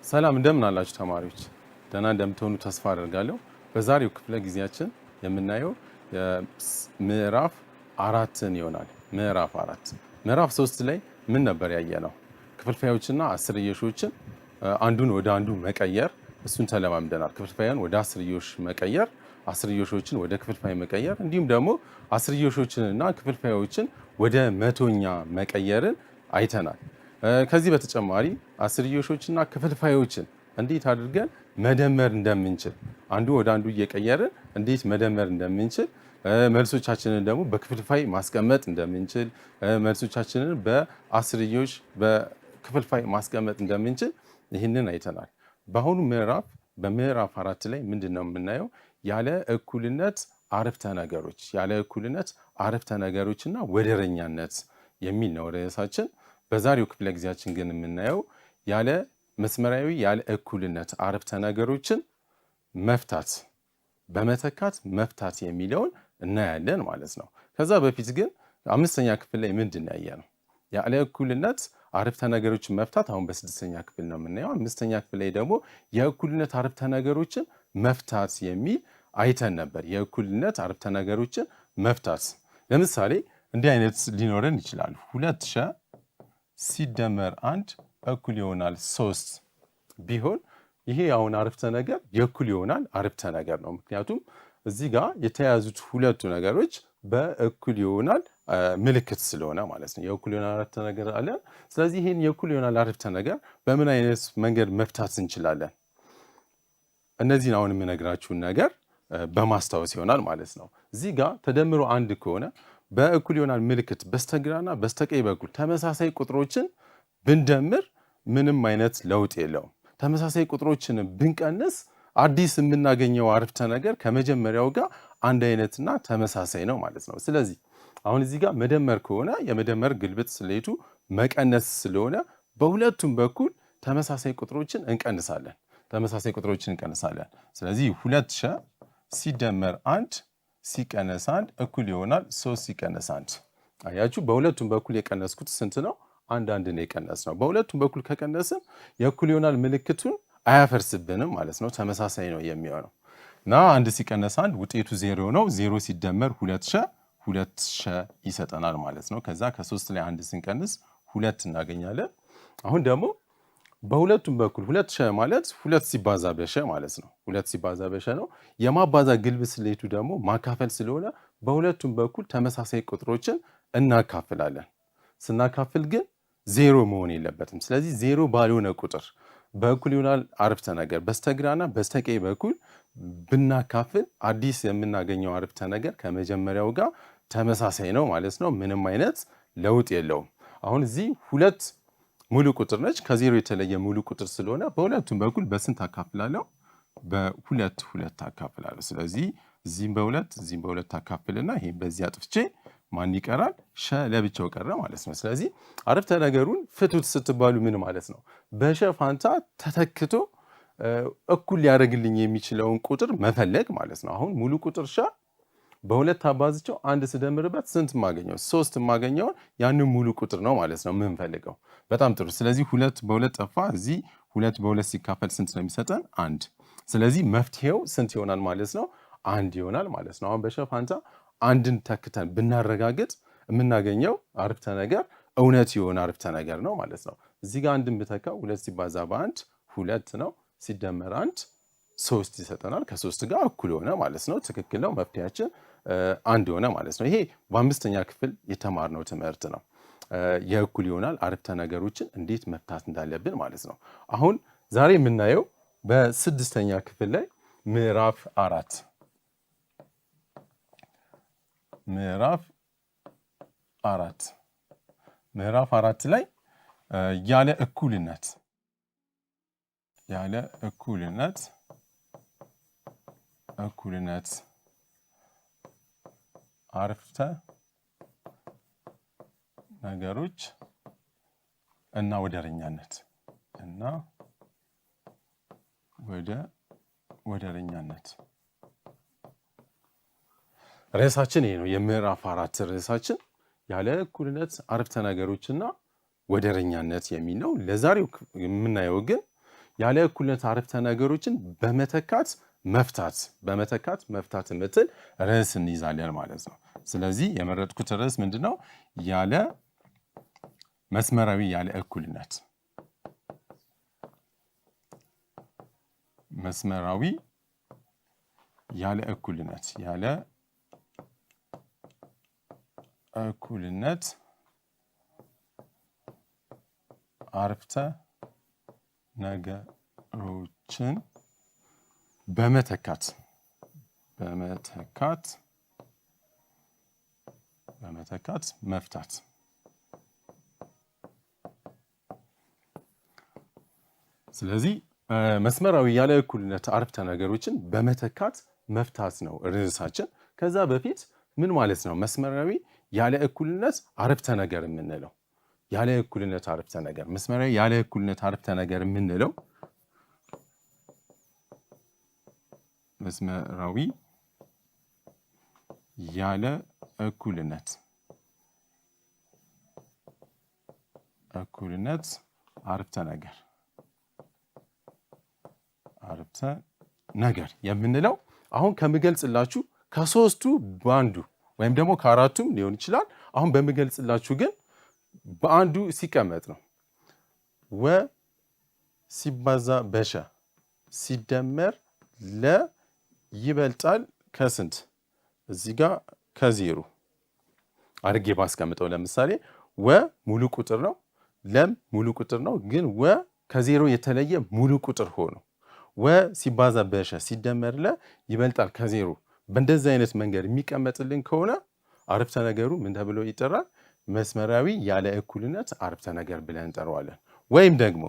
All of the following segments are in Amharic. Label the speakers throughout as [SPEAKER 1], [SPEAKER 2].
[SPEAKER 1] ሰላም እንደምን አላችሁ ተማሪዎች? ደህና እንደምትሆኑ ተስፋ አደርጋለሁ። በዛሬው ክፍለ ጊዜያችን የምናየው ምዕራፍ 4ን ይሆናል። ምዕራፍ 3 ላይ ምን ነበር ያየነው? ክፍልፋዮችና አስርዮሾችን አንዱን ወደ አንዱ መቀየር፣ እሱን ተለማምደናል። ክፍልፋዩን ወደ አስርዮሽ መቀየር፣ አስርዮሾችን ወደ ክፍልፋይ መቀየር፣ እንዲሁም ደግሞ አስርዮሾችንና ክፍልፋዮችን ወደ መቶኛ መቀየርን አይተናል። ከዚህ በተጨማሪ አስርዮሾችና ክፍልፋዮችን እንዴት አድርገን መደመር እንደምንችል አንዱ ወደ አንዱ እየቀየርን እንዴት መደመር እንደምንችል መልሶቻችንን ደግሞ በክፍልፋይ ማስቀመጥ እንደምንችል መልሶቻችንን በአስርዮሽ በክፍልፋይ ማስቀመጥ እንደምንችል ይህንን አይተናል። በአሁኑ በምዕራፍ 4 ላይ ምንድን ነው የምናየው? ያለ እኩልነት አረፍተ ነገሮችና ወደረኛነት የሚል ነው ርዕሳችን። በዛሬው ክፍለ ጊዜያችን ግን የምናየው ያለ መስመራዊ ያለ እኩልነት አረፍተ ነገሮችን መፍታት በመተካት መፍታት የሚለውን እናያለን ማለት ነው። ከዛ በፊት ግን 5ኛ ክፍል ላይ ምንድን ነው ያየነው? ያለ እኩልነት አረፍተ ነገሮችን መፍታት አሁን በ6ኛ ክፍል ነው የምናየው። 5ኛ ክፍል ላይ ደግሞ የእኩልነት አረፍተ ነገሮችን መፍታት የሚል አይተን ነበር። የእኩልነት አረፍተ ነገሮችን መፍታት ለምሳሌ እንዲህ አይነት ሊኖረን ይችላል። 2 ሲደመር 1 እኩል ይሆናል 3 ቢሆን ይሄ አሁን አረፍተ ነገር የእኩል ይሆናል አረፍተ ነገር ነው። ምክንያቱም እዚህ ጋር የተያዙት ሁለቱ ነገሮች በእኩል ይሆናል ምልክት ስለሆነ ማለት ነው። የእኩል ይሆናል አረፍተ ነገር አለ። ስለዚህ ይሄን የእኩል ይሆናል አረፍተ ነገር በምን አይነት መንገድ መፍታት እንችላለን? እነዚህን አሁን የምነግራችሁን ነገር በማስታወስ ይሆናል ማለት ነው። እዚህ ጋር ተደምሮ 1 ከሆነ በእኩል ይሆናል ምልክት በስተግራና በስተቀኝ በኩል ተመሳሳይ ቁጥሮችን ብንደምር ምንም አይነት ለውጥ የለውም። ተመሳሳይ ቁጥሮችን ብንቀንስ አዲስ የምናገኘው አረፍተ ነገር ከመጀመሪያው ጋር አንድ አይነትና ተመሳሳይ ነው ማለት ነው። ስለዚህ አሁን እዚህ ጋር መደመር ከሆነ የመደመር ግልብጥ ስሌቱ መቀነስ ስለሆነ በሁለቱም በኩል ተመሳሳይ ቁጥሮችን እንቀንሳለን። ስለዚህ 2 ሲደመር 1 ሲቀነስ 1 እኩል ይሆናል 3 ሲቀነስ 1። አያችሁ፣ በሁለቱም በኩል የቀነስኩት ስንት ነው? አንድ ነው የቀነስ ነው። በሁለቱም በኩል ከቀነስን የእኩል ይሆናል ምልክቱን አያፈርስብንም ማለት ነው። ተመሳሳይ ነው የሚሆነው እና 1 ሲቀነስ 1 ውጤቱ 0 ነው። 0 ሲደመር 2 ይሰጠናል ማለት ነው። ከዛ ከ3 ላይ 1 ስንቀንስ 2 እናገኛለን። አሁን ደግሞ በሁለቱም በኩል 2 ማለት 2 ሲባዛ በሸ ማለት ነው። 2 ሲባዛ በሸ ነው። የማባዛ ግልብ ስሌቱ ደግሞ ማካፈል ስለሆነ በሁለቱም በኩል ተመሳሳይ ቁጥሮችን እናካፍላለን። ስናካፍል ግን 0 መሆን የለበትም። ስለዚህ 0 ባልሆነ ቁጥር በእኩል ይሆናል አረፍተ ነገር በስተግራና በስተቀኝ በኩል ብናካፍል አዲስ የምናገኘው አረፍተ ነገር ከመጀመሪያው ጋር ተመሳሳይ ነው ማለት ነው። ምንም አይነት ለውጥ የለውም። አሁን እዚህ 2 ሙሉ ቁጥር ነች። ከዜሮ የተለየ ሙሉ ቁጥር ስለሆነ በሁለቱም በኩል በስንት አካፍላለሁ? በ2 አካፍላለሁ። ስለዚህ እዚህም በ2 አካፍልና ይሄን በዚህ አጥፍቼ ማን ይቀራል? ሸ ለብቻው ቀረ ማለት ነው። ስለዚህ አረፍተ ነገሩን ፍቱት ስትባሉ ምን ማለት ነው? በሸ ፋንታ ተተክቶ እኩል ሊያደርግልኝ የሚችለውን ቁጥር መፈለግ ማለት ነው። አሁን ሙሉ ቁጥር ሸ በ2 አባዝቸው 1 ስደምርበት ስንት ማገኘው? 3 ማገኘውን ያንን ሙሉ ቁጥር ነው ማለት ነው የምንፈልገው። በጣም ጥሩ። ስለዚህ 2 በ2 ጠፋ። እዚህ 2 በ2 ሲካፈል ስንት ነው የሚሰጠን? 1። ስለዚህ መፍትሄው ስንት ይሆናል ማለት ነው? 1 ይሆናል ማለት ነው። አሁን በሸ ፋንታ 1ን ተክተን ብናረጋግጥ የምናገኘው አረፍተ ነገር እውነት የሆነ አረፍተ ነገር ነው ማለት ነው። እዚህ ጋር 1ን ብተካው 2 ሲባዛ በ1 2 ነው። ሲደመር 1 3 ይሰጠናል። ከ3 ጋር እኩል ሆነ ማለት ነው። ትክክል ነው። መፍትሄያችን 1 ሆነ ማለት ነው። ይሄ በ5ኛ ክፍል የተማርነው ትምህርት ነው። የእኩል ይሆናል አረፍተ ነገሮችን እንዴት መፍታት እንዳለብን ማለት ነው። አሁን ዛሬ የምናየው በ6ኛ ክፍል ላይ ምዕራፍ 4 ላይ ያለ እኩልነት አረፍተ ነገሮች እና ወደረኛነት ርዕሳችን ይሄ ነው። የምዕራፍ 4 ርዕሳችን ያለ እኩልነት አረፍተ ነገሮችና ወደረኛነት የሚል ነው። ለዛሬው የምናየው ግን ያለ እኩልነት አረፍተ ነገሮችን በመተካት መፍታት የምትል ርዕስ እንይዛለን ማለት ነው። ስለዚህ የመረጥኩት ርዕስ ምንድነው? ያለ መስመራዊ ያለ እኩልነት መስመራዊ ያለ እኩልነት አረፍተ ነገሮችን በመተካት መፍታት። ስለዚህ መስመራዊ ያለ እኩልነት አረፍተ ነገሮችን በመተካት መፍታት ነው ርዕሳችን። ከዛ በፊት ምን ማለት ነው መስመራዊ ያለ እኩልነት አረፍተ ነገር የምንለው? ያለ እኩልነት አረፍተ ነገር መስመራዊ ያለ እኩልነት አረፍተ ነገር የምንለው መስመራዊ ያለ እኩልነት አረፍተ ነገር የምንለው አሁን ከምገልጽላችሁ ከሶስቱ በአንዱ ወይም ደግሞ ከአራቱም ሊሆን ይችላል። አሁን በምገልጽላችሁ ግን በአንዱ ሲቀመጥ ነው። ወ ሲባዛ በሸ ሲደመር ለ ይበልጣል ከስንት? እዚህ ጋር ከዜሮ አድርጌ ባስቀምጠው ለምሳሌ ወ ሙሉ ቁጥር ነው፣ ለም ሙሉ ቁጥር ነው። ግን ወ ከዜሮ የተለየ ሙሉ ቁጥር ሆኖ ወ ሲባዛ በሸ ሲደመር ለ ይበልጣል ከዜሮ በእንደዚህ አይነት መንገድ የሚቀመጥልን ከሆነ አረፍተ ነገሩ ምን ተብሎ ይጠራል? መስመራዊ ያለ እኩልነት አረፍተ ነገር ብለን እንጠራዋለን። ወይም ደግሞ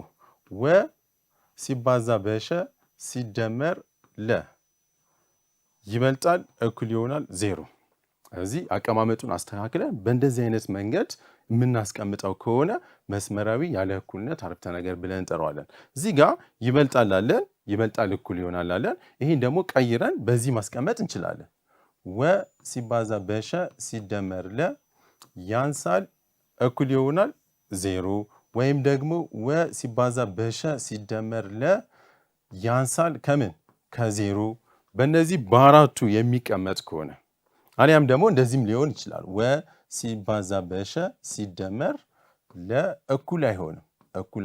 [SPEAKER 1] ወ ሲባዛ በሸ ሲደመር ለ ይበልጣል እኩል ይሆናል ዜሮ። እዚህ አቀማመጡን አስተካክለን በእንደዚህ አይነት መንገድ የምናስቀምጠው ከሆነ መስመራዊ ያለ እኩልነት አረፍተ ነገር ብለን እንጠራዋለን። እዚህ ጋር ይበልጣል አለን፣ ይበልጣል እኩል ይሆናል አለን። ይሄን ደግሞ ቀይረን በዚህ ማስቀመጥ እንችላለን። ወ ሲባዛ በሸ ሲደመር ለ ያንሳል እኩል ይሆናል ዜሮ። ወይም ደግሞ ወ ሲባዛ በሸ ሲደመር ለ ያንሳል ከምን? ከዜሮ። በእነዚህ በአራቱ የሚቀመጥ ከሆነ አሊያም ደግሞ እንደዚህም ሊሆን ይችላል። ወ ሲባዛ በሸ ሲደመር ለ እኩል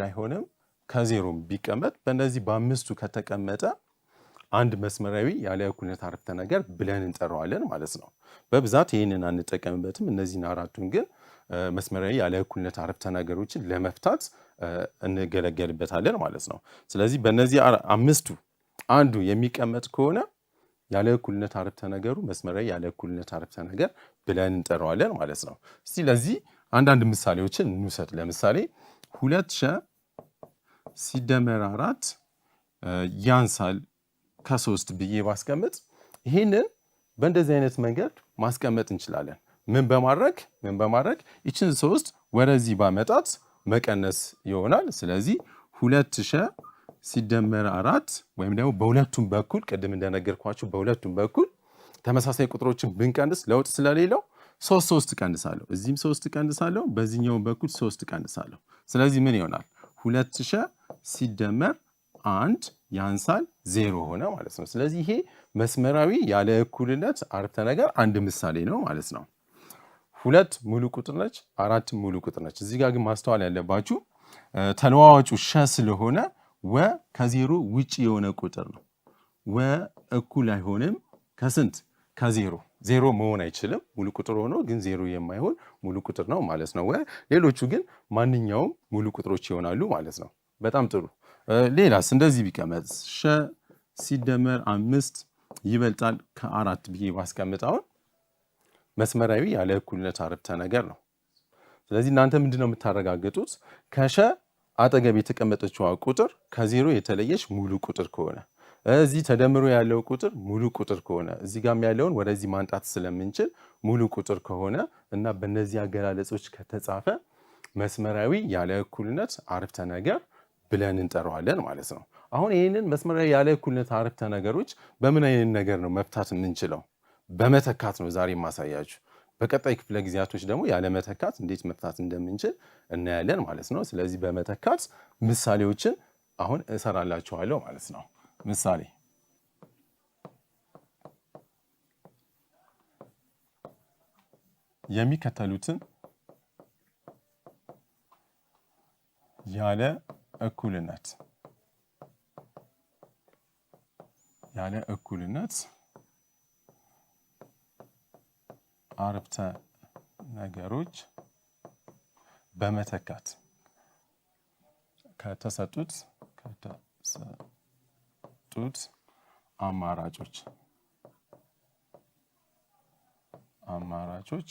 [SPEAKER 1] አይሆንም ከዜሮም ቢቀመጥ በእነዚህ በአምስቱ ከተቀመጠ አንድ መስመራዊ ያለ እኩልነት አረፍተ ነገር ብለን እንጠራዋለን ማለት ነው። በብዛት ይህንን አንጠቀምበትም። እነዚህን አራቱን ግን መስመራዊ ያለ እኩልነት አረፍተ ነገሮችን ለመፍታት እንገለገልበታለን ማለት ነው። ስለዚህ በእነዚህ አምስቱ አንዱ የሚቀመጥ ከሆነ ያለ እኩልነት አረፍተ ነገሩ መስመራዊ ያለ እኩልነት አረፍተ ነገር ብለን እንጠራዋለን ማለት ነው። እስቲ ለዚህ አንዳንድ ምሳሌዎችን እንውሰድ። ለምሳሌ 2ሸ ሲደመር 4 ያንሳል ከ3 ብዬ ባስቀምጥ ይህንን በእንደዚህ አይነት መንገድ ማስቀመጥ እንችላለን። ምን በማድረግ ይችን 3 ወደዚህ ባመጣት መቀነስ ይሆናል። ስለዚህ 2ሸ ሲደመር 4 ወይም ደግሞ በሁለቱም በኩል ቅድም እንደነገርኳችሁ በሁለቱም በኩል ተመሳሳይ ቁጥሮችን ብንቀንስ ለውጥ ስለሌለው 3 ቀንሳለሁ። እዚህም 3 ቀንሳለሁ፣ በዚህኛው በኩል 3 ቀንሳለሁ። ስለዚህ ምን ይሆናል? 2ሸ ሲደመር 1 ያንሳል 0 ሆነ ማለት ነው። ስለዚህ ይሄ መስመራዊ ያለ እኩልነት አረፍተ ነገር አንድ ምሳሌ ነው ማለት ነው። 2 ሙሉ ቁጥር ነች፣ 4 ሙሉ ቁጥር ነች። እዚህ ጋር ግን ማስተዋል ያለባችሁ ተለዋዋጩ ሸ ስለሆነ ወ ከዜሮ ውጪ የሆነ ቁጥር ነው። ወ እኩል አይሆንም ከስንት? ከዜሮ። ዜሮ መሆን አይችልም። ሙሉ ቁጥር ሆኖ ግን ዜሮ የማይሆን ሙሉ ቁጥር ነው ማለት ነው። ሌሎቹ ግን ማንኛውም ሙሉ ቁጥሮች ይሆናሉ ማለት ነው። በጣም ጥሩ። ሌላስ እንደዚህ ቢቀመጥ ሸ ሲደመር 5 ይበልጣል ከ4 ብዬ ባስቀምጠውን መስመራዊ ያለ እኩልነት አረፍተ ነገር ነው። ስለዚህ እናንተ ምንድነው የምታረጋግጡት? ከሸ አጠገብ የተቀመጠችው ቁጥር ከዜሮ የተለየች ሙሉ ቁጥር ከሆነ፣ እዚህ ተደምሮ ያለው ቁጥር ሙሉ ቁጥር ከሆነ፣ እዚህ ጋርም ያለውን ወደዚህ ማንጣት ስለምንችል ሙሉ ቁጥር ከሆነ እና በእነዚህ አገላለጾች ከተጻፈ መስመራዊ ያለ እኩልነት አረፍተ ነገር ብለን እንጠራዋለን ማለት ነው። አሁን ይህንን መስመራዊ ያለ እኩልነት አረፍተ ነገሮች በምን አይነት ነገር ነው መፍታት የምንችለው? በመተካት ነው ዛሬ የማሳያችሁ። በቀጣይ ክፍለ ጊዜያቶች ደግሞ ያለ መተካት እንዴት መፍታት እንደምንችል እናያለን ማለት ነው። ስለዚህ በመተካት ምሳሌዎችን አሁን እሰራላችኋለሁ ማለት ነው። ምሳሌ የሚከተሉትን ያለ እኩልነት አረፍተ ነገሮች በመተካት ከተሰጡት አማራጮች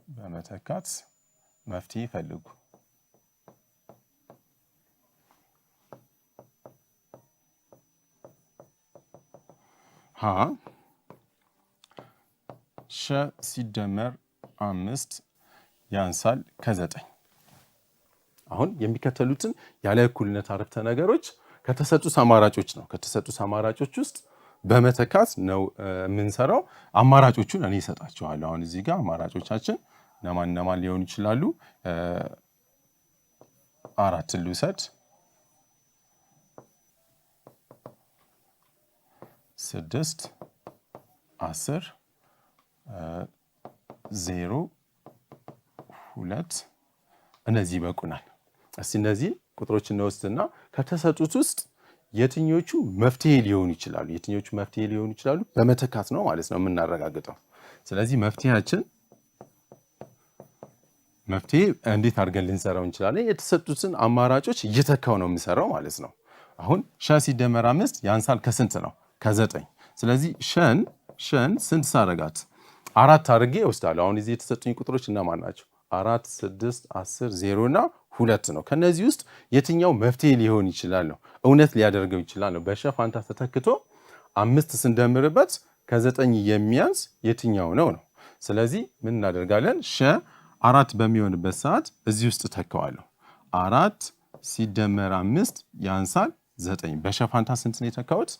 [SPEAKER 1] በመተካት መፍትሄ ፈልጉ። ሀ ሸ ሲደመር 5 ያንሳል ከ9። አሁን የሚከተሉትን ያለ እኩልነት አረፍተ ነገሮች ከተሰጡት አማራጮች ነው። ከተሰጡት አማራጮች ውስጥ በመተካት ነው የምንሰራው። አማራጮቹን እኔ እሰጣቸዋለሁ። አሁን እዚህ ጋር አማራጮቻችን እነማን ሊሆኑ ይችላሉ? 4 ልውሰድ፣ 6 10 0 2 እነዚህ ይበቁናል። እስቲ እነዚህ ቁጥሮች እንወስድና ከተሰጡት ውስጥ የትኞቹ መፍትሄ ሊሆኑ ይችላሉ? በመተካት ነው ማለት ነው የምናረጋግጠው። ስለዚህ መፍትሄ እንዴት አድርገን ልንሰራው እንችላለን? የተሰጡትን አማራጮች እየተካው ነው የምሰራው ማለት ነው። አሁን ሸ ሲደመር 5 ያንሳል ከስንት ነው? ከ9። ስለዚህ ሸን ስንት ሳረጋት? 4 አድርጌ እወስዳለሁ። አሁን እዚህ የተሰጡኝ ቁጥሮች እነማን ናቸው? 4 6 10 0 እና 2 ነው። ከነዚህ ውስጥ የትኛው መፍትሄ ሊሆን ይችላል ነው? እውነት ሊያደርገው ይችላል ነው። በሸ ፋንታ ተተክቶ 5 ስንደምርበት ከ9 የሚያንስ የትኛው ነው? ስለዚህ ምን እናደርጋለን? ሸ 4 በሚሆንበት ሰዓት እዚህ ውስጥ ተካዋለሁ። 4 ሲደመር 5 ያንሳል 9። በሸ ፋንታ ስንት ነው የተካሁት?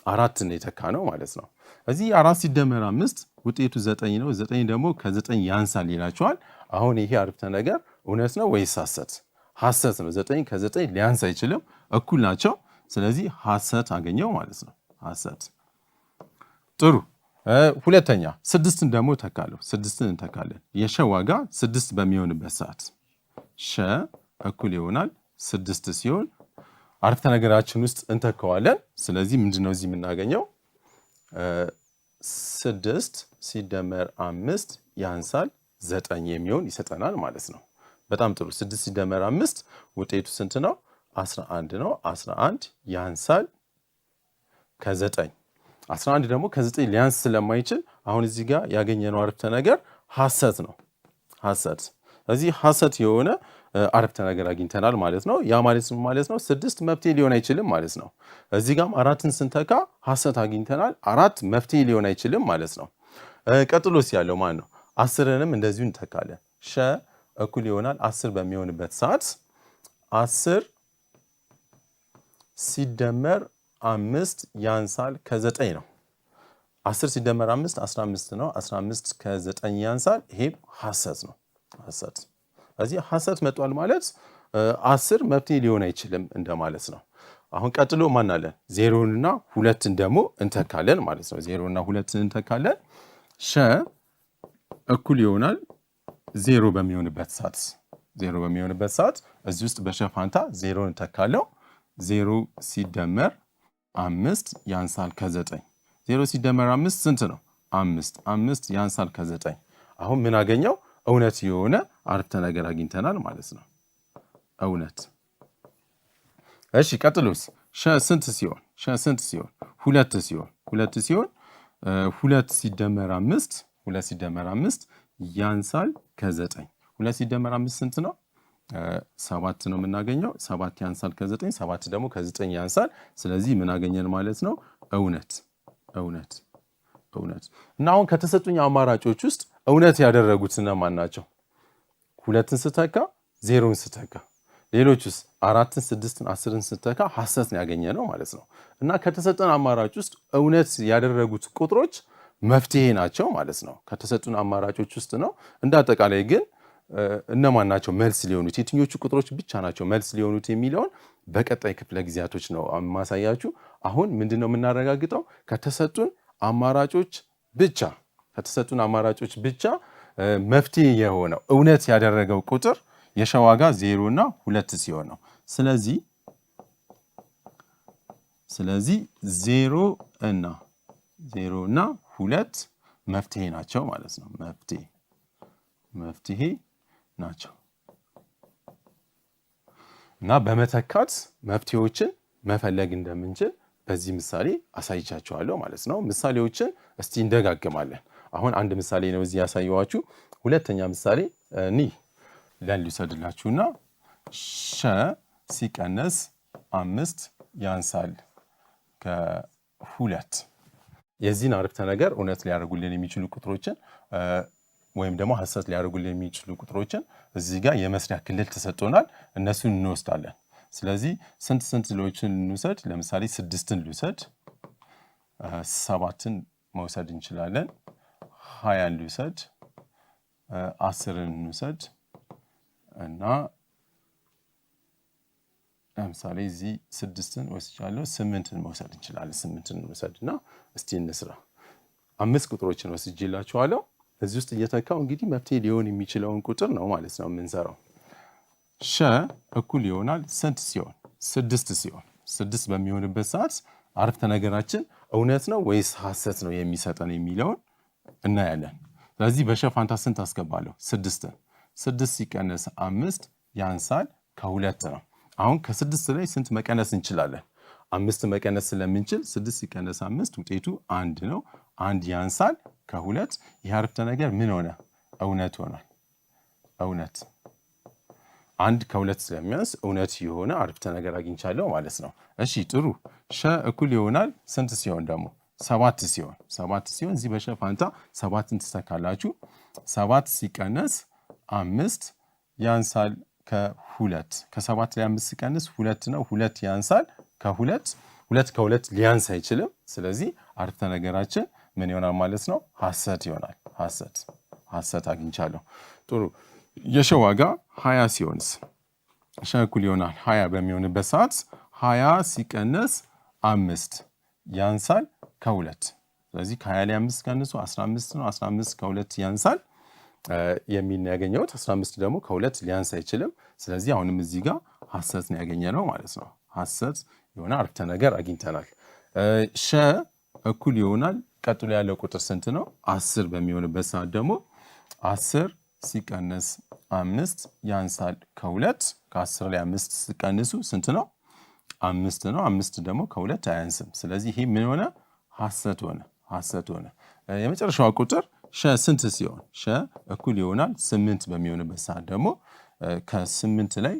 [SPEAKER 1] 4 ነው የተካ ነው ማለት ነው። እዚህ 4 ሲደመር 5 ውጤቱ 9 ነው። 9 ደግሞ ከ9 ያንሳል ይላችኋል። አሁን ይሄ አረፍተ ነገር እውነት ነው ወይስ ሐሰት? ሐሰት ነው። 9 ከ9 ሊያንስ አይችልም፣ እኩል ናቸው። ስለዚህ ሐሰት አገኘው ማለት ነው። ሐሰት። ጥሩ። ሁለተኛ 6ን ደግሞ ተካለሁ። 6ን እንተካለን። የሸ ዋጋ 6 በሚሆንበት ሰዓት ሸ እኩል ይሆናል 6 ሲሆን አረፍተ ነገራችን ውስጥ እንተካዋለን። ስለዚህ ምንድነው እዚህ የምናገኘው? 6 ሲደመር 5 ያንሳል 9 የሚሆን ይሰጠናል ማለት ነው። በጣም ጥሩ። 6 ሲደመር 5 ውጤቱ ስንት ነው? 11 ነው። 11 ያንሳል ከ9። 11 ደግሞ ከ9 ሊያንስ ስለማይችል አሁን እዚህ ጋር ያገኘነው አረፍተ ነገር ሐሰት ነው። ሐሰት። ስለዚህ ሐሰት የሆነ አረፍተ ነገር አግኝተናል ማለት ነው። ያ ማለት ምን ማለት ነው? 6 መፍትሄ ሊሆን አይችልም ማለት ነው። እዚህ ጋርም 4ን ስንተካ ሐሰት አግኝተናል። 4 መፍትሄ ሊሆን አይችልም ማለት ነው። ቀጥሎስ ያለው ማን ነው? 10ንም እንደዚሁ እንተካለን። ሸ እኩል ይሆናል 10 በሚሆንበት ሰዓት 10 ሲደመር 5 ያንሳል ከ9 ነው። 10 ሲደመር 5 15 ነው። 15 ከ9 ያንሳል። ይሄም ሐሰት ነው። ሐሰት። ስለዚህ ሐሰት መጥቷል ማለት 10 መፍትሄ ሊሆን አይችልም እንደማለት ነው። አሁን ቀጥሎ ማን አለን? 0ና 2ን ደግሞ እንተካለን ማለት ነው። 0ና 2ን እንተካለን። ሸ እኩል ይሆናል 0 በሚሆንበት ሰዓት እዚህ ውስጥ በሸ ፋንታ 0ን እንተካለው። 0 ሲደመር 5 ያንሳል ከ9። 0 ሲደመር 5 ስንት ነው? 5 ያንሳል ከ9። አሁን ምን አገኘው? እውነት የሆነ አረፍተ ነገር አግኝተናል ማለት ነው። እውነት። እሺ ቀጥሎስ? ሸ ስንት ሲሆን? 2 ሲሆን 2 ሲደመር 5 ያንሳል ከ9። 2 ሲደመር 5 ስንት ነው? 7 ነው የምናገኘው። 7 ያንሳል ከ9። 7 ደግሞ ከ9 ያንሳል። ስለዚህ ምን አገኘን ማለት ነው? እውነት። እና አሁን ከተሰጡኝ አማራጮች ውስጥ እውነት ያደረጉት እነማን ናቸው? 2ን ስተካ፣ 0ን ስተካ። ሌሎችስ 4ን፣ 6ን፣ 10ን ስተካ ሐሰት ነው ያገኘ ነው ማለት ነው። እና ከተሰጠን አማራጭ ውስጥ እውነት ያደረጉት ቁጥሮች መፍትሄ ናቸው ማለት ነው። ከተሰጡን አማራጮች ውስጥ ነው። እንደ አጠቃላይ ግን እነማን ናቸው መልስ ሊሆኑት የትኞቹ ቁጥሮች ብቻ ናቸው መልስ ሊሆኑት የሚለውን በቀጣይ ክፍለ ጊዜያቶች ነው ማሳያችሁ። አሁን ምንድነው የምናረጋግጠው? ከተሰጡን አማራጮች ብቻ መፍትሄ የሆነው እውነት ያደረገው ቁጥር የሸ ዋጋ 0 እና 2 ሲሆን ነው። ስለዚህ 0 እና 2 መፍትሄ ናቸው ማለት ነው። መፍትሄ ናቸው እና በመተካት መፍትሄዎችን መፈለግ እንደምንችል በዚህ ምሳሌ አሳይቻችኋለሁ ማለት ነው። ምሳሌዎችን እስቲ እንደጋግማለን። አሁን አንድ ምሳሌ ነው እዚህ ያሳየኋችሁ። ሁለተኛ ምሳሌ ለን ልውሰድላችሁና ሸ ሲቀነስ 5 ያንሳል ከ2 የዚህን አረፍተ ነገር እውነት ሊያደርጉልን የሚችሉ ቁጥሮችን ወይም ደግሞ ሐሰት ሊያደርጉልን የሚችሉ ቁጥሮችን እዚህ ጋር የመስሪያ ክልል ተሰጥቶናል። እነሱን እንወስዳለን። ስለዚህ ስንት ሎችን እንውሰድ? ለምሳሌ 6ን ልውሰድ፣ 7ን መውሰድ እንችላለን፣ 20ን ልውሰድ፣ 10ን እንውሰድ እና ለምሳሌ እዚህ 6ን ወስጃለሁ፣ 8ን መውሰድ እንችላለን። 8ን እንውሰድና እስቲ እንስራ። 5 ቁጥሮችን ወስጄላችኋለሁ። እዚህ ውስጥ እየተካው እንግዲህ መፍትሄ ሊሆን የሚችለውን ቁጥር ነው ማለት ነው የምንሰራው። ሸ እኩል ይሆናል ስንት ሲሆን? 6 ሲሆን 6 በሚሆንበት ሰዓት አረፍተ ነገራችን እውነት ነው ወይስ ሐሰት ነው የሚሰጠን የሚለውን እናያለን። ስለዚህ በሸ ፋንታ ስንት አስገባለሁ? 6ን 6 ሲቀነስ 5 ያንሳል ከ2 ነው። አሁን ከ6 ላይ ስንት መቀነስ እንችላለን? 5 መቀነስ ስለምንችል 6 ሲቀነስ 5 ውጤቱ 1 ነው። 1 ያንሳል ከ2። ይህ አረፍተ ነገር ምን ሆነ? እውነት ሆኗል። እውነት 1 ከ2 ስለሚያንስ እውነት የሆነ አረፍተ ነገር አግኝቻለሁ ማለት ነው። እሺ ጥሩ። ሸ እኩል ይሆናል ስንት ሲሆን ደግሞ? 7 ሲሆን እዚህ በሸ ፋንታ 7ን ትተካላችሁ። 7 ሲቀነስ 5 ያንሳል ከ2። ከ7 ላይ 5 ሲቀንስ 2 ነው። 2 ያንሳል ከ2። 2 ከ2 ሊያንስ አይችልም። ስለዚህ አረፍተ ነገራችን ምን ይሆናል ማለት ነው? ሐሰት ይሆናል። ሐሰት አግኝቻለሁ። ጥሩ። የሸ ዋጋ 20 ሲሆንስ? ሸ እኩል ይሆናል 20 በሚሆንበት ሰዓት 20 ሲቀነስ 5 ያንሳል ከ2። ስለዚህ ከ20 ላይ 5 ቀንሱ 15 ነው። 15 ከ2 ያንሳል የሚል ነው ያገኘሁት። 15 ደግሞ ከ2 ሊያንስ አይችልም። ስለዚህ አሁንም እዚህ ጋር ሐሰት ነው ያገኘነው ማለት ነው። ሐሰት የሆነ አረፍተ ነገር አግኝተናል። ሸ እኩል ይሆናል ቀጥሎ ያለው ቁጥር ስንት ነው? 10 በሚሆንበት ሰዓት ደግሞ 10 ሲቀነስ 5 ያንሳል ከ2። ከ10 ላይ 5 ሲቀንሱ ስንት ነው? 5 ነው። 5 ደግሞ ከ2 አያንስም። ስለዚህ ይሄ ምን ሆነ? ሐሰት ሆነ። የመጨረሻዋ ቁጥር ሸ ስንት ሲሆን? ሸ እኩል ይሆናል 8 በሚሆንበት ሰዓት ደግሞ ከ8 ላይ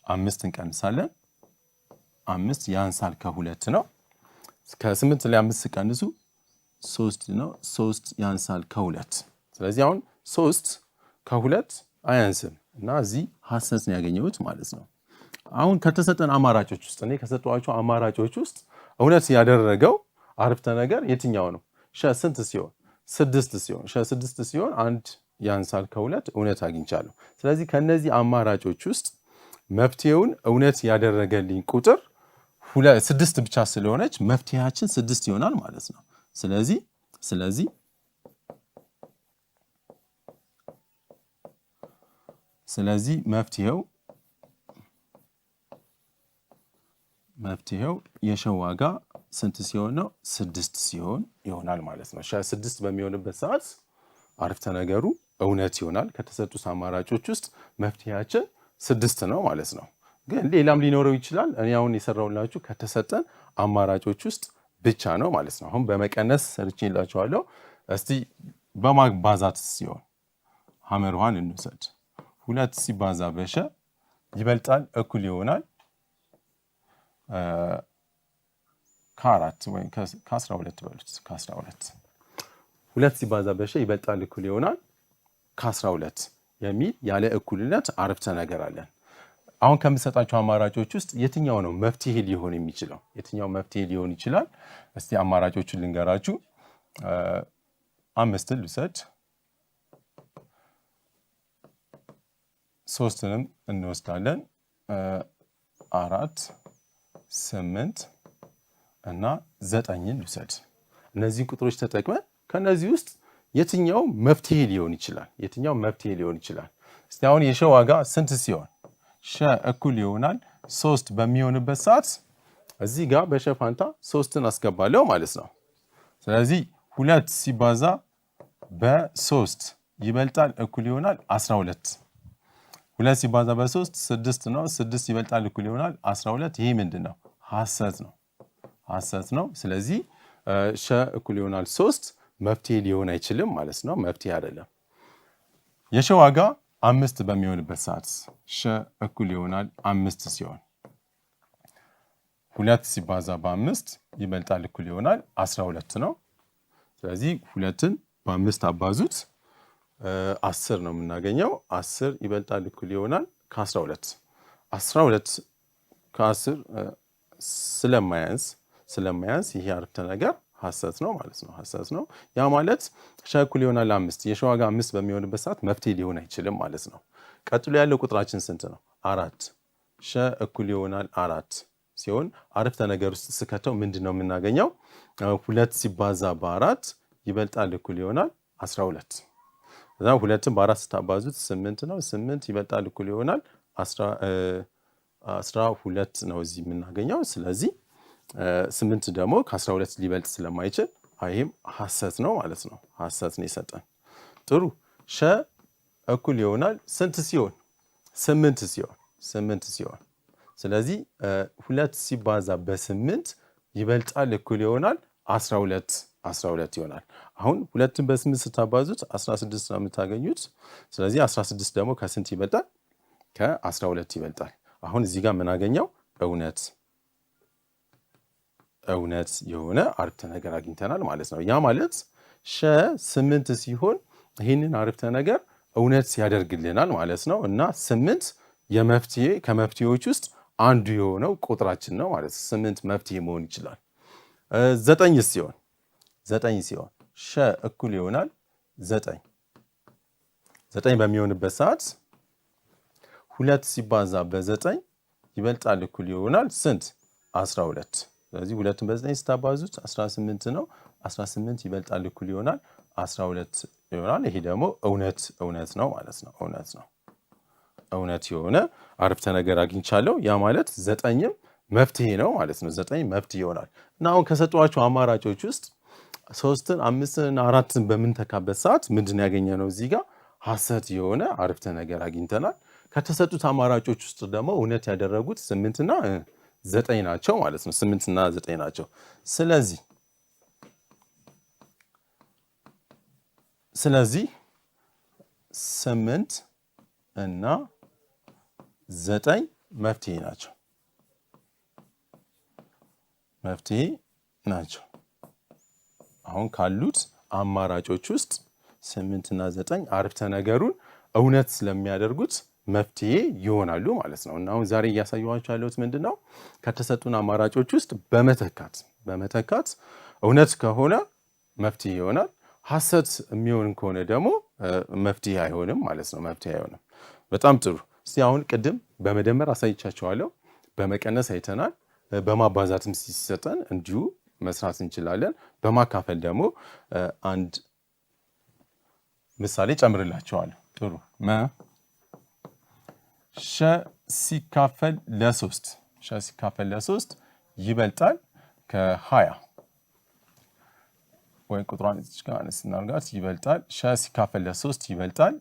[SPEAKER 1] 5 እንቀንሳለን። 5 ያንሳል ከ2 ነው። ከ8 ላይ 5 ሲቀንሱ 3 ነው። 3 ያንሳል ከ2። ስለዚህ አሁን 3 ከ2 አያንስም እና እዚህ ሐሰት ነው ያገኘሁት ማለት ነው። አሁን ከተሰጠን አማራጮች ውስጥ እኔ ከሰጠኋቸው አማራጮች ውስጥ እውነት ያደረገው አረፍተ ነገር የትኛው ነው? ሸ ስንት ሲሆን? 6 ሲሆን። ሸ 6 ሲሆን 1 ያንሳል ከ2 እውነት አግኝቻለሁ። ስለዚህ ከነዚህ አማራጮች ውስጥ መፍትሄውን እውነት ያደረገልኝ ቁጥር 6 ብቻ ስለሆነች መፍትሄያችን 6 ይሆናል ማለት ነው። ስለዚህ መፍትሄው የሸ ዋጋ ስንት ሲሆን ነው? 6 ሲሆን ይሆናል ማለት ነው። ሸ 6 በሚሆንበት ሰዓት አረፍተ ነገሩ እውነት ይሆናል። ከተሰጡት አማራጮች ውስጥ መፍትሄያችን 6 ነው ማለት ነው። ግን ሌላም ሊኖረው ይችላል። እኔ አሁን የሰራሁላችሁ ከተሰጠን አማራጮች ውስጥ ብቻ ነው ማለት ነው። አሁን በመቀነስ ሰርቼላችኋለሁ። እስቲ በማባዛት ሲሆን ሐመር ውሃን እንውሰድ። 2 ሲባዛ በሸ ይበልጣል እኩል ይሆናል ከ4 ወይም ከ12 በሉት። ከ12 2 ሲባዛ በሸ ይበልጣል እኩል ይሆናል ከ12 የሚል ያለ እኩልነት አረፍተ ነገር አለን። አሁን ከምሰጣቸው አማራጮች ውስጥ የትኛው ነው መፍትሄ ሊሆን የሚችለው? የትኛው መፍትሄ ሊሆን ይችላል? እስቲ አማራጮቹን ልንገራችሁ። 5ን ልውሰድ፣ ሶስትንም እንወስዳለን 4 8 እና 9ን ልውሰድ። እነዚህን ቁጥሮች ተጠቅመን ከነዚህ ውስጥ የትኛው መፍትሄ ሊሆን ይችላል? እስቲ አሁን የሸ ዋጋ ስንት ሲሆን ሸ እኩል ይሆናል 3 በሚሆንበት ሰዓት እዚህ ጋር በሸ ፋንታ 3ን አስገባለሁ ማለት ነው። ስለዚህ 2 ሲባዛ በ3 ይበልጣል እኩል ይሆናል 12። 2 ሲባዛ በ3 6 ነው። 6 ይበልጣል እኩል ይሆናል 12። ይሄ ምንድነው? ሐሰት ነው። ስለዚህ ሸ እኩል ይሆናል 3 መፍትሄ ሊሆን አይችልም ማለት ነው። መፍትሄ አይደለም። የሸ ዋጋ 5 በሚሆንበት ሰዓት ሸ እኩል ይሆናል 5 ሲሆን 2 ሲባዛ በ5 ይበልጣል እኩል ይሆናል 12 ነው። ስለዚህ 2ን በ5 አባዙት 10 ነው የምናገኘው። 10 ይበልጣል እኩል ይሆናል ከ12 12 ከ10 ስለማያንስ ይሄ አረፍተ ነገር ሐሰት ነው ማለት ነው። ሐሰት ነው። ያ ማለት ሸ እኩል ይሆናል 5 የሸ ዋጋ 5 በሚሆንበት ሰዓት መፍትሄ ሊሆን አይችልም ማለት ነው። ቀጥሎ ያለው ቁጥራችን ስንት ነው? 4 ሸ እኩል ይሆናል 4 ሲሆን አረፍተ ነገር ውስጥ ስከተው ምንድን ነው የምናገኘው? 2 ሲባዛ በ4 ይበልጣል እኩል ይሆናል 12። እዛ 2ን በ4 ስታባዙት 8 ነው። 8 ይበልጣል እኩል ይሆናል 12 ነው እዚህ የምናገኘው። ስለዚህ 8 ደግሞ ከ12 ሊበልጥ ስለማይችል ይህም ሐሰት ነው ማለት ነው። ሐሰት ነው የሰጠን። ጥሩ። ሸ እኩል ይሆናል ስንት ሲሆን? 8 ሲሆን ስለዚህ 2 ሲባዛ በ8 ይበልጣል እኩል ይሆናል 12 ይሆናል። አሁን 2ን በ8 ስታባዙት 16 ነው የምታገኙት። ስለዚህ 16 ደግሞ ከስንት ይበልጣል? ከ12 ይበልጣል። አሁን እዚህ ጋር የምናገኘው እውነት የሆነ አረፍተ ነገር አግኝተናል ማለት ነው። ያ ማለት ሸ 8 ሲሆን ይህንን አረፍተ ነገር እውነት ያደርግልናል ማለት ነው። እና 8 ከመፍትሄዎች ውስጥ አንዱ የሆነው ቁጥራችን ነው ማለት ነው። 8 መፍትሄ መሆን ይችላል። 9 ሲሆን ሸ እኩል ይሆናል 9 በሚሆንበት ሰዓት 2 ሲባዛ በ9 ይበልጣል እኩል ይሆናል ስንት? 12። ስለዚህ 2ን በ9 ስታባዙት 18 ነው። 18 ይበልጣል እኩል ይሆናል 12 ይሆናል። ይሄ ደግሞ እውነት ነው ማለት ነው። እውነት የሆነ አረፍተ ነገር አግኝቻለሁ። ያ ማለት 9ም መፍትሄ ነው ማለት ነው። 9 መፍትሄ ይሆናል። እና አሁን ከሰጧቸው አማራጮች ውስጥ 3ን 5ን እና 4ን በምንተካበት ሰዓት ምንድን ያገኘነው? እዚህ ጋር ሐሰት የሆነ አረፍተ ነገር አግኝተናል። ከተሰጡት አማራጮች ውስጥ ደግሞ እውነት ያደረጉት 8 እና 9 ናቸው ማለት ነው። 8 እና 9 ናቸው። ስለዚህ 8 እና 9 መፍትሄ ናቸው። አሁን ካሉት አማራጮች ውስጥ 8 እና 9 አረፍተ ነገሩን እውነት ስለሚያደርጉት መፍትሄ ይሆናሉ ማለት ነው። እና አሁን ዛሬ እያሳየኋችሁ ያለሁት ምንድነው? ከተሰጡን አማራጮች ውስጥ በመተካት እውነት ከሆነ መፍትሄ ይሆናል። ሐሰት የሚሆን ከሆነ ደግሞ መፍትሄ አይሆንም ማለት ነው። መፍትሄ አይሆንም። በጣም ጥሩ። እስቲ አሁን ቅድም በመደመር አሳይቻችኋለሁ፣ በመቀነስ አይተናል። በማባዛትም ሲሰጠን እንዲሁ መስራት እንችላለን። በማካፈል ደግሞ አንድ ምሳሌ ጨምርላችኋለሁ። ጥሩ። ሸ ሲካፈል ለ3 ይበልጣል ከ20 ወይ ቁጥሯን እዚህ ጋር አነስ እናድርጋት። ይበልጣል ሸ ሲካፈል ለ3 ይበልጣል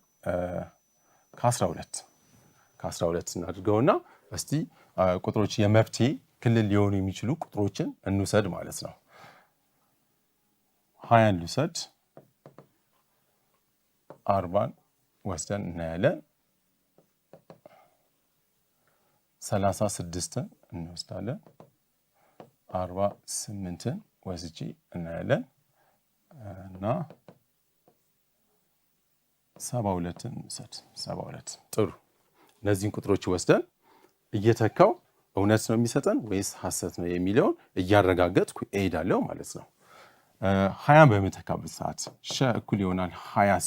[SPEAKER 1] ከ12 እናድርገውና እስቲ ቁጥሮች የመፍትሄ ክልል ሊሆኑ የሚችሉ ቁጥሮችን እንውሰድ ማለት ነው። 20ን ልውሰድ፣ 40ን ወስደን እናያለን። 36ን እንወስዳለን። 48ን ወስጄ እናያለን እና 72ን እንውሰድ። 72 ጥሩ። እነዚህን ቁጥሮች ወስደን እየተካው እውነት ነው የሚሰጠን ወይስ ሐሰት ነው የሚለውን እያረጋገጥኩ እሄዳለሁ ማለት ነው። 20 በምተካበት ሰዓት ሸ እኩል ይሆናል 20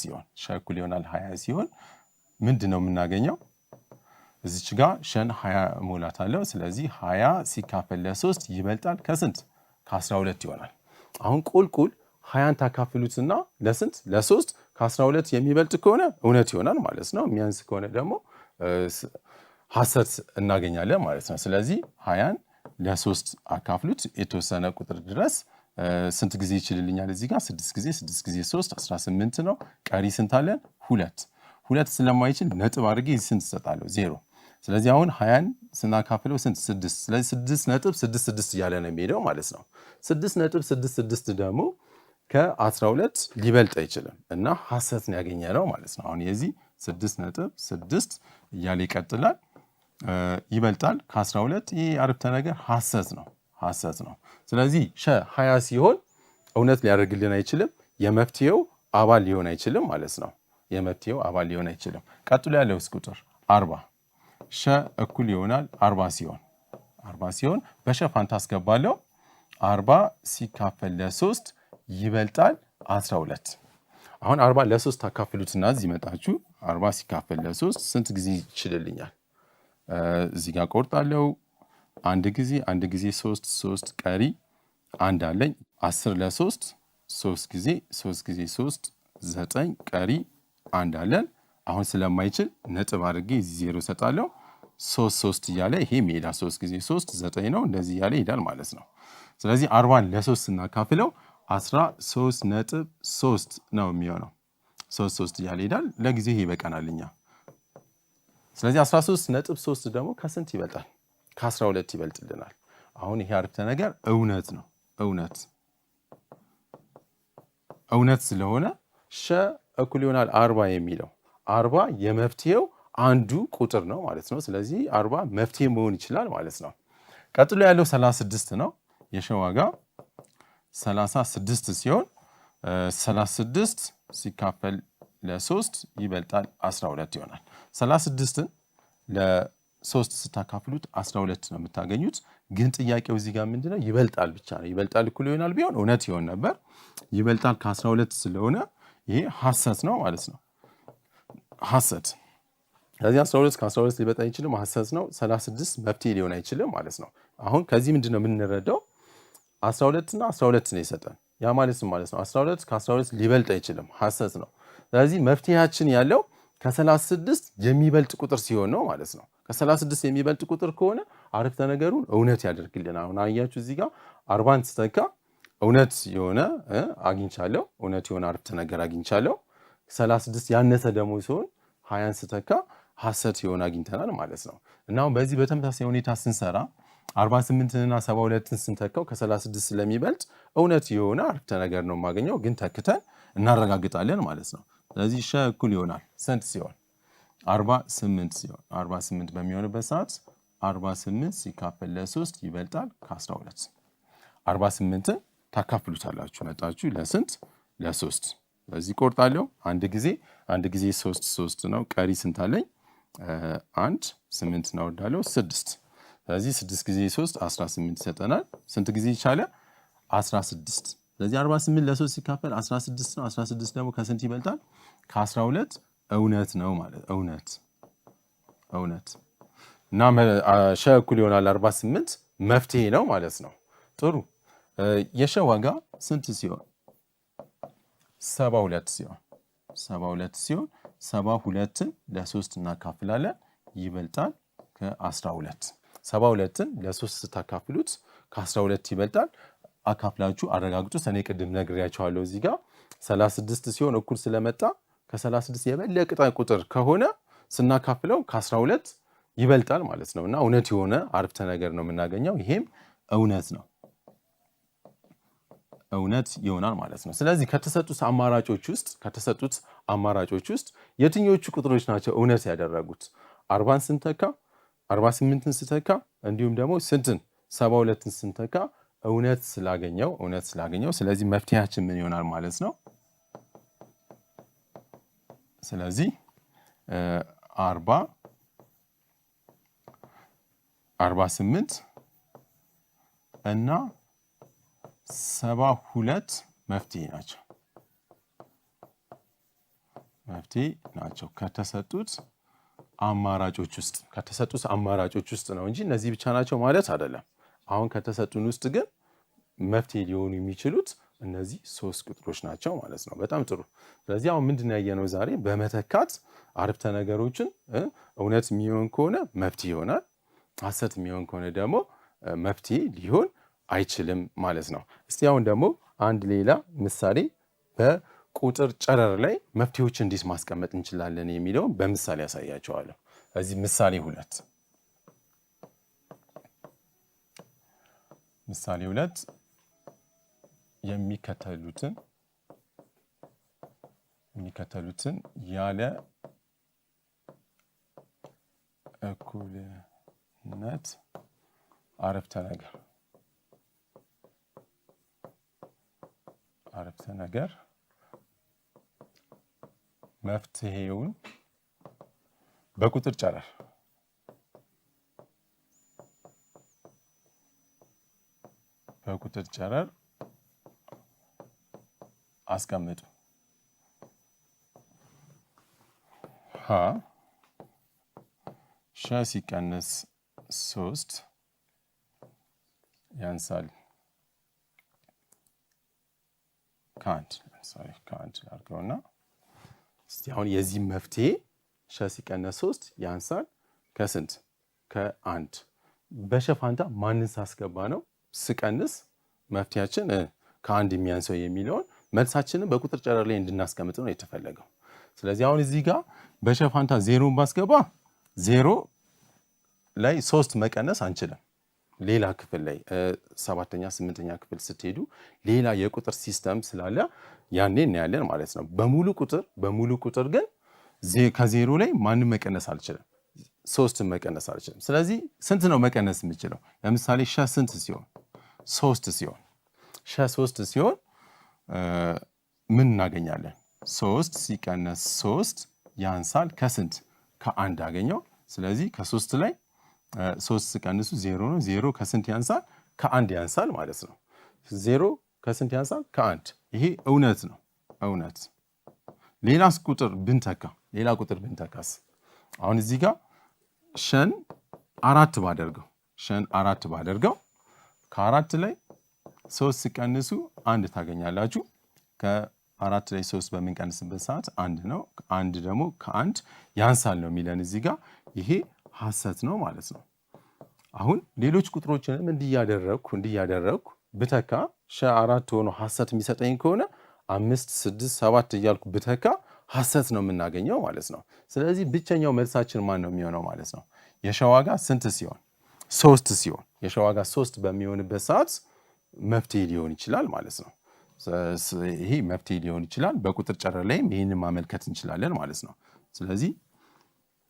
[SPEAKER 1] ሲሆን ምንድን ነው የምናገኘው? እዚች ጋር ሸን 20 ሞላታለሁ። ስለዚህ 20 ሲካፈል ለ3 ይበልጣል ከስንት? ከ12 ይሆናል። አሁን ቁልቁል 20ን ታካፍሉትና ለስንት? ለ3 ከ12 የሚበልጥ ከሆነ እውነት ይሆናል ማለት ነው። የሚያንስ ከሆነ ደግሞ ሐሰት እናገኛለን ማለት ነው። ስለዚህ 20ን ለ3 አካፍሉት የተወሰነ ቁጥር ድረስ ስንት ጊዜ ይችልልኛል? እዚህ ጋር 6 ጊዜ 6 ጊዜ 3 18 ነው። ቀሪ ስንት አለን? 2 ስለማይችል ነጥብ አድርጌ ስንት እሰጣለሁ? 0። ስለዚህ አሁን 20ን ስናካፍለው ስንት? 6። ስለዚህ 6.66 እያለ ነው የሚሄደው ማለት ነው። 6.66 ደግሞ ከ12 ሊበልጥ አይችልም እና ሐሰትን ያገኘ ነው ማለት ነው። አሁን የዚህ 6.6 እያለ ይቀጥላል። ይበልጣል ከ12። ይህ አረፍተ ነገር ሐሰት ነው። ስለዚህ 20 ሲሆን እውነት ሊያደርግልን አይችልም። የመፍትሄው አባል ሊሆን አይችልም ማለት ነው። የመፍትሄው አባል ሊሆን አይችልም። ቀጥሎ ያለውስ ቁጥር 40 እኩል ይሆናል 40 ሲሆን በሸ ፋንታ አስገባለሁ። 40 ሲካፈል ለ3 ይበልጣል 12። አሁን 40 ለ3 ታካፍሉትና እዚህ መጣችሁ 40 ሲካፈል ለ3 ስንት ጊዜ ይችልልኛል? እዚህ ጋር ቆርጣለሁ። አንድ ጊዜ 3 ቀሪ አንድ አለኝ። 10 ለ3 3 ጊዜ 3 9 ቀሪ አንድ አለን። አሁን ስለማይችል ነጥብ አድርጌ እዚህ 0 ሰጣለሁ። 3 እያለ ይሄ ሜዳ 3 ጊዜ 3 9 ነው። እንደዚህ እያለ ይሄዳል ማለት ነው። ስለዚህ 40ን ለ3 ስናካፍለው 13.3 ነው የሚሆነው። 3 እያለ ይሄዳል። ለጊዜ ይሄ ይበቃናል እኛ። ስለዚህ 13.3 ደግሞ ከስንት ይበልጣል? ከ12 ይበልጥልናል። አሁን ይሄ አረፍተ ነገር እውነት ነው። እውነት ስለሆነ ሸ እኩል ይሆናል 40 የሚለው 40 የመፍትሄው አንዱ ቁጥር ነው ማለት ነው። ስለዚህ 40 መፍትሄ መሆን ይችላል ማለት ነው። ቀጥሎ ያለው 36 ነው። የሸ ዋጋ 36 ሲሆን 36 ሲካፈል ለ3 ይበልጣል 12 ይሆናል። 36ን ለ3 ስታካፍሉት 12 ነው የምታገኙት። ግን ጥያቄው እዚህ ጋር ምንድነው? ይበልጣል ብቻ ነው። ይበልጣል እኩል ይሆናል ቢሆን እውነት ይሆን ነበር። ይበልጣል ከ12 ስለሆነ ይሄ ሐሰት ነው ማለት ነው። ሐሰት። ስለዚህ 12 ከ12 ሊበልጥ አይችልም፣ ሐሰት ነው። 36 መፍትሄ ሊሆን አይችልም ማለት ነው። አሁን ከዚህ ምንድነው የምንረዳው? 12 እና 12 ነው የሰጠን። ያ ማለት ነው 12 ከ12 ሊበልጥ አይችልም፣ ሐሰት ነው። ስለዚህ መፍትሄያችን ያለው ከ36 የሚበልጥ ቁጥር ሲሆን ነው ማለት ነው። ከ36 የሚበልጥ ቁጥር ከሆነ አረፍተ ነገሩን እውነት ያደርግልናል። አሁን አያችሁ እዚህ ጋር 40ን ስተካ እውነት የሆነ አግኝቻለሁ፣ እውነት የሆነ አረፍተ ነገር አግኝቻለሁ። 36 ያነሰ ደግሞ ሲሆን 20ን ስተካ ሐሰት የሆነ አግኝተናል ማለት ነው። እና አሁን በዚህ በተመሳሳይ ሁኔታ ስንሰራ 48ንና 72ን ስንተካው ከ36 ስለሚበልጥ እውነት የሆነ አረፍተ ነገር ነው የማገኘው፣ ግን ተክተን እናረጋግጣለን ማለት ነው። ስለዚህ ሸ እኩል ይሆናል ስንት ሲሆን? 48 ሲሆን 48 በሚሆንበት ሰዓት 48 ሲካፈል ለ3 ይበልጣል ከ12። 48ን ታካፍሉታላችሁ መጣችሁ ለስንት? ለ3። ስለዚህ ቆርጣለሁ። አንድ ጊዜ 3 ነው። ቀሪ ስንት አለኝ? 8 እናወርዳለሁ 6። ስለዚህ 6 ጊዜ 3 18 ይሰጠናል። ስንት ጊዜ ይቻለ? 16። ስለዚህ 48 ለ3 ሲካፈል 16 ነው። 16 ደግሞ ከስንት ይበልጣል? ከ12። እውነት ነው ማለት እውነት እና ሸ እኩል ይሆናል 48 መፍትሄ ነው ማለት ነው። ጥሩ። የሸ ዋጋ ስንት ሲሆን? 72 ሲሆን 72ን ለ3 እናካፍላለን ይበልጣል ከ12። 72ን ለ3 ስታካፍሉት ከ12 ይበልጣል። አካፍላችሁ አረጋግጡት። እኔ ቅድም ነግሬያቸዋለሁ። እዚህ ጋር 36 ሲሆን እኩል ስለመጣ ከ36 የበለጠ ቁጥር ከሆነ ስናካፍለው ከ12 ይበልጣል ማለት ነው እና እውነት የሆነ አረፍተ ነገር ነው የምናገኘው። ይሄም እውነት ነው፣ እውነት ይሆናል ማለት ነው። ስለዚህ ከተሰጡት አማራጮች ውስጥ የትኞቹ ቁጥሮች ናቸው እውነት ያደረጉት? 40ን ስንተካ፣ 48ን ስተካ እንዲሁም ደግሞ ስንትን 72ን ስንተካ እውነት ስላገኘው ስለዚህ መፍትሄያችን ምን ይሆናል ማለት ነው? ስለዚህ 40 48 እና 72 መፍትሄ ናቸው ከተሰጡት አማራጮች ውስጥ ከተሰጡት አማራጮች ውስጥ ነው እንጂ እነዚህ ብቻ ናቸው ማለት አይደለም። አሁን ከተሰጡን ውስጥ ግን መፍትሄ ሊሆኑ የሚችሉት እነዚህ 3 ቁጥሮች ናቸው ማለት ነው። በጣም ጥሩ። ስለዚህ አሁን ምንድን ያየነው ዛሬ በመተካት አረፍተ ነገሮችን እውነት የሚሆን ከሆነ መፍትሄ ይሆናል፣ ሐሰት የሚሆን ከሆነ ደግሞ መፍትሄ ሊሆን አይችልም ማለት ነው። እስቲ አሁን ደግሞ አንድ ሌላ ምሳሌ በቁጥር ጨረር ላይ መፍትሄዎችን እንዴት ማስቀመጥ እንችላለን የሚለውን በምሳሌ ያሳያቸዋለሁ። እዚህ ምሳሌ 2 የሚከተሉትን ያለ እኩልነት አረፍተ ነገር መፍትሄውን በቁጥር ጨረር አስቀምጡ። ሀ ሸ ሲቀነስ 3 ያንሳል ከአንድ አድርገውና እስቲ አሁን የዚህ መፍትሄ ሸ ሲቀነስ 3 ያንሳል ከስንት? ከአንድ። በሸ ፋንታ ማንን ሳስገባ ነው ስቀንስ መፍትሄያችን ከአንድ የሚያንሰው የሚለውን መልሳችንን በቁጥር ጨረር ላይ እንድናስቀምጥ ነው የተፈለገው። ስለዚህ አሁን እዚህ ጋር በሸ ፋንታ 0ን ባስገባ 0 ላይ 3 መቀነስ አንችልም። ሌላ ክፍል ላይ 7ኛ 8ኛ ክፍል ስትሄዱ ሌላ የቁጥር ሲስተም ስላለ ያኔ እናያለን ማለት ነው። በሙሉ ቁጥር ግን ከ0 ላይ ማንም መቀነስ አልችልም፣ 3ን መቀነስ አልችልም። ስለዚህ ስንት ነው መቀነስ የምችለው? ለምሳሌ ሸ ስንት ሲሆን? 3 ሲሆን ሸ 3 ሲሆን ምን እናገኛለን? 3 ሲቀነስ 3 ያንሳል ከስንት? ከአንድ አገኘው። ስለዚህ ከ3 ላይ 3 ሲቀንሱ 0 ነው። 0 ከስንት ያንሳል? ከአንድ ያንሳል ማለት ነው። 0 ከስንት ያንሳል? ከአንድ። ይሄ እውነት ነው። እውነት። ሌላ ቁጥር ብንተካስ? አሁን እዚህ ጋር ሸን 4 ባደርገው ከ4 ላይ 3 ሲቀንሱ 1 ታገኛላችሁ። ከ4 ላይ 3 በምንቀንስበት ሰዓት 1 ነው። 1 ደግሞ ከ1 ያንሳል ነው የሚለን እዚህ ጋር። ይሄ ሐሰት ነው ማለት ነው። አሁን ሌሎች ቁጥሮችንም እንዲያደረግኩ ብተካ ሸ 4 ሆኖ ሐሰት የሚሰጠኝ ከሆነ 5 6 7 እያልኩ ብተካ ሐሰት ነው የምናገኘው ማለት ነው። ስለዚህ ብቸኛው መልሳችን ማን ነው የሚሆነው ማለት ነው? የሸ ዋጋ ስንት ሲሆን? 3 ሲሆን የሸ ዋጋ 3 በሚሆንበት ሰዓት መፍትሄ ሊሆን ይችላል ማለት ነው። ይሄ መፍትሄ ሊሆን ይችላል። በቁጥር ጨረር ላይም ይህንን ማመልከት እንችላለን ማለት ነው። ስለዚህ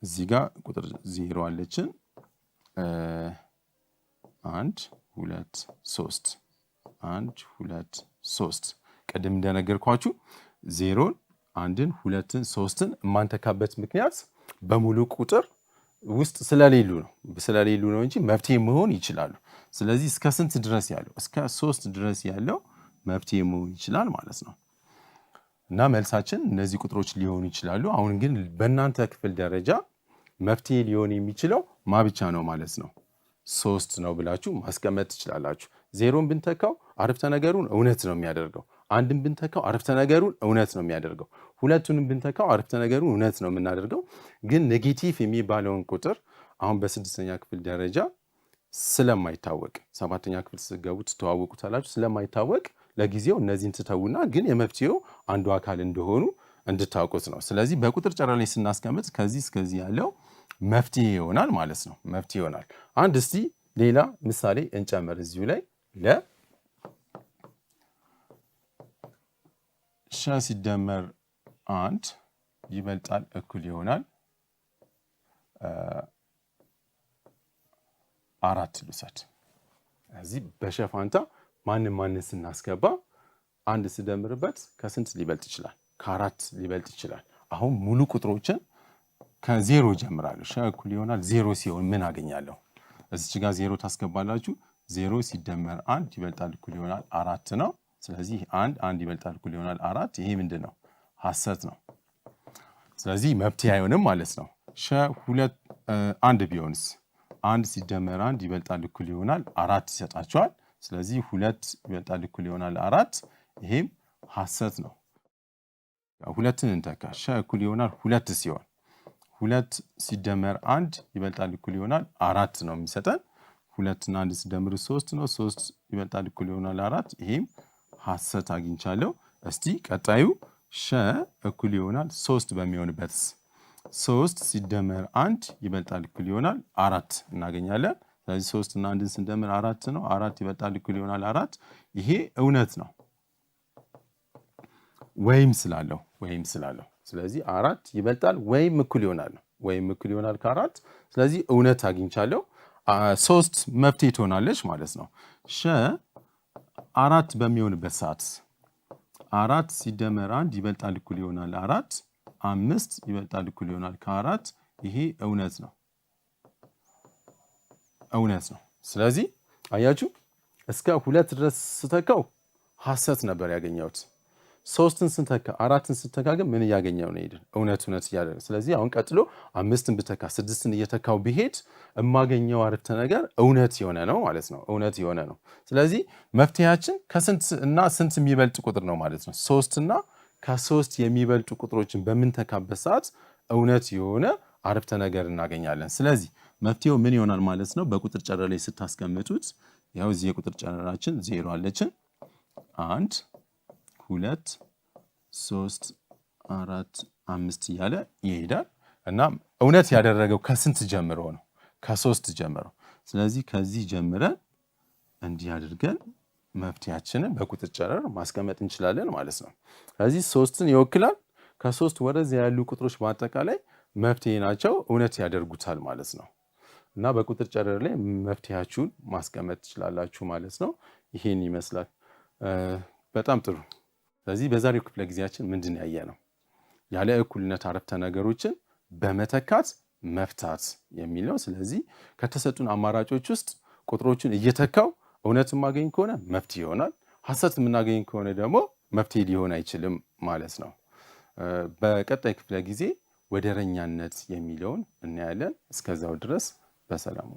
[SPEAKER 1] እዚህ ጋር ቁጥር 0 አለችን 1 2 3 1 2 3 ቅድም እንደነገርኳችሁ 0ን 1ን 2ን 3ን የማንተካበት ምክንያት በሙሉ ቁጥር ውስጥ ስለሌሉ ነው እንጂ መፍትሄ መሆን ይችላሉ። ስለዚህ እስከ ስንት ድረስ ያለው? እስከ 3 ድረስ ያለው መፍትሄ መሆን ይችላል ማለት ነው። እና መልሳችን እነዚህ ቁጥሮች ሊሆኑ ይችላሉ። አሁን ግን በእናንተ ክፍል ደረጃ መፍትሄ ሊሆን የሚችለው ማ ብቻ ነው ማለት ነው? 3 ነው ብላችሁ ማስቀመጥ ትችላላችሁ። 0ን ብንተካው አረፍተ ነገሩን እውነት ነው የሚያደርገው። 1ን ብንተካው አረፍተ ነገሩን እውነት ነው የሚያደርገው። 2ቱንም ብንተካው አረፍተ ነገሩን እውነት ነው የምናደርገው። ግን ኔጌቲቭ የሚባለውን ቁጥር አሁን በ6ኛ ክፍል ደረጃ ስለማይታወቅ 7ኛ ክፍል ስትገቡ ትተዋወቁታላችሁ። ስለማይታወቅ ለጊዜው እነዚህን ትተውና ግን የመፍትሄው አንዱ አካል እንደሆኑ እንድታውቁት ነው። ስለዚህ በቁጥር ጨረር ላይ ስናስቀምጥ ከዚህ እስከዚህ ያለው መፍትሄ ይሆናል ማለት ነው። መፍትሄ ይሆናል። አንድ እስቲ ሌላ ምሳሌ እንጨምር እዚሁ ላይ ሸ ሲደመር 1 ይበልጣል እኩል ይሆናል 4 ልውሰድ። እዚህ በሸ ፋንታ ማንን ስናስገባ 1 ስደምርበት ከስንት ሊበልጥ ይችላል? ከ4 ሊበልጥ ይችላል። አሁን ሙሉ ቁጥሮችን ከ0 ጀምራለሁ። ሸ እኩል ይሆናል 0 ሲሆን ምን አገኛለሁ? እዚች ጋር 0 ታስገባላችሁ። 0 ሲደመር 1 ይበልጣል እኩል ይሆናል 4 ነው። ስለዚህ 1 ይበልጣል እኩል ይሆናል 4። ይሄ ምንድን ነው? ሐሰት ነው። ስለዚህ መፍትሄ አይሆንም ማለት ነው። ሸ ሁለት አንድ ቢሆንስ? አንድ ሲደመር አንድ ይበልጣል እኩል ይሆናል አራት ይሰጣቸዋል። ስለዚህ ሁለት ይበልጣል እኩል ይሆናል አራት። ይሄም ሐሰት ነው። ሁለትን እንተካ። ሸ እኩል ይሆናል ሁለት ሲሆን ሁለት ሲደመር አንድ ይበልጣል እኩል ይሆናል አራት ነው የሚሰጠን። ሁለትና አንድ ሲደምር ሶስት ነው። ሶስት ይበልጣል እኩል ይሆናል አራት። ይሄም ሐሰት አግኝቻለሁ። እስቲ ቀጣዩ ሸ እኩል ይሆናል ሶስት በሚሆንበትስ? ሶስት ሲደመር አንድ ይበልጣል እኩል ይሆናል አራት እናገኛለን። ስለዚህ ሶስት እና አንድን ስንደምር አራት ነው። አራት ይበልጣል እኩል ይሆናል አራት። ይሄ እውነት ነው ወይም ስላለው ስለዚህ አራት ይበልጣል ወይም እኩል ይሆናል ነው። ወይም እኩል ይሆናል ከአራት። ስለዚህ እውነት አግኝቻለሁ። ሶስት መፍትሄ ትሆናለች ማለት ነው። ሸ አራት በሚሆንበት ሰዓት አራት ሲደመር አንድ ይበልጣል እኩል ይሆናል አራት። አምስት ይበልጣል እኩል ይሆናል ከአራት። ይሄ እውነት ነው። ስለዚህ አያችሁ እስከ ሁለት ድረስ ስተካው ሐሰት ነበር ያገኘሁት። ሶስትን ስንተካ አራትን ስተካ ግን ምን እያገኘው ነው? ሄድን እውነት እያደረገ። ስለዚህ አሁን ቀጥሎ አምስትን ብተካ ስድስትን እየተካው ቢሄድ የማገኘው አረፍተ ነገር እውነት የሆነ ነው ማለት ነው። እውነት የሆነ ነው። ስለዚህ መፍትሄያችን ከስንት እና ስንት የሚበልጥ ቁጥር ነው ማለት ነው። ሶስት እና ከሶስት የሚበልጡ ቁጥሮችን በምንተካበት ሰዓት እውነት የሆነ አረፍተ ነገር እናገኛለን። ስለዚህ መፍትሄው ምን ይሆናል ማለት ነው? በቁጥር ጨረር ላይ ስታስቀምጡት ያው እዚህ የቁጥር ጨረራችን ዜሮ አለችን። 1 2 3 4 5 እያለ ይሄዳል እና እውነት ያደረገው ከስንት ጀምሮ ነው? ከሶስት ጀምሮ። ስለዚህ ከዚህ ጀምረን እንዲህ አድርገን መፍትሄያችንን በቁጥር ጨረር ማስቀመጥ እንችላለን ማለት ነው። ስለዚህ ሶስትን ይወክላል። ከሶስት ወደዚያ ያሉ ቁጥሮች በአጠቃላይ መፍትሄ ናቸው፣ እውነት ያደርጉታል ማለት ነው። እና በቁጥር ጨረር ላይ መፍትሄያችሁን ማስቀመጥ ትችላላችሁ ማለት ነው። ይሄን ይመስላል። በጣም ጥሩ። ስለዚህ በዛሬው ክፍለ ጊዜያችን ምንድን ያየ ነው? ያለ እኩልነት አረፍተ ነገሮችን በመተካት መፍታት የሚል ነው። ስለዚህ ከተሰጡን አማራጮች ውስጥ ቁጥሮችን እየተካው እውነት የማገኝ ከሆነ መፍትሄ ይሆናል። ሐሰት የምናገኝ ከሆነ ደግሞ መፍትሄ ሊሆን አይችልም ማለት ነው። በቀጣይ ክፍለ ጊዜ ወደረኛነት የሚለውን እናያለን። እስከዛው ድረስ በሰላሙ